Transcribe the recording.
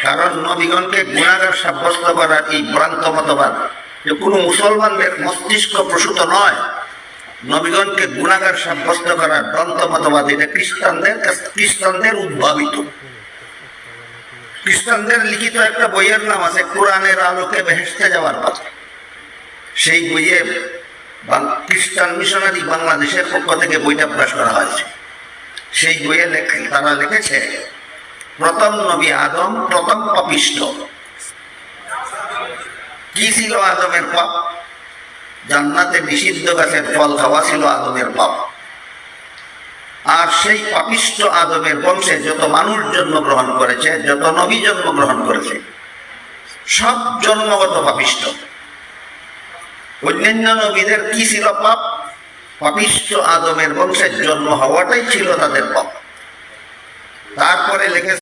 কারণ নবীগণকে গুনাহগার সাব্যস্ত করার এই ভ্রান্ত মতবাদ যে কোনো মুসলমানদের মস্তিষ্ক প্রসূত নয়। নবীগণকে গুনাহগার সাব্যস্ত করার ভ্রান্ত মতবাদ এটা খ্রিস্টানদের উদ্ভাবিত। খ্রিস্টানদের লিখিত একটা বইয়ের নাম আছে কোরআনের আলোকে বেহেশতে যাওয়ার কথা। সেই বইয়ে খ্রিস্টান মিশনারি বাংলাদেশের পক্ষ থেকে বইটা প্রকাশ করা হয়েছে। সেই বইয়ে তারা লিখেছে প্রথম নবী আদম প্রথম পাপিষ্ঠ। কি ছিল আদমের পাপ? জান্নাতে নিষিদ্ধ গাছের ফল খাওয়া ছিল আদমের পাপ। আর সেই পাপিষ্ঠ আদমের বংশে যত মানুষ জন্মগ্রহণ করেছে, যত নবী জন্মগ্রহণ করেছে, সব জন্মগত পাপিষ্ঠ। অন্যান্য নবীদের কি ছিল পাপ? পাপিষ্ঠ আদমের বংশের জন্ম হওয়াটাই ছিল তাদের পাপ। তারপরে লিখেছে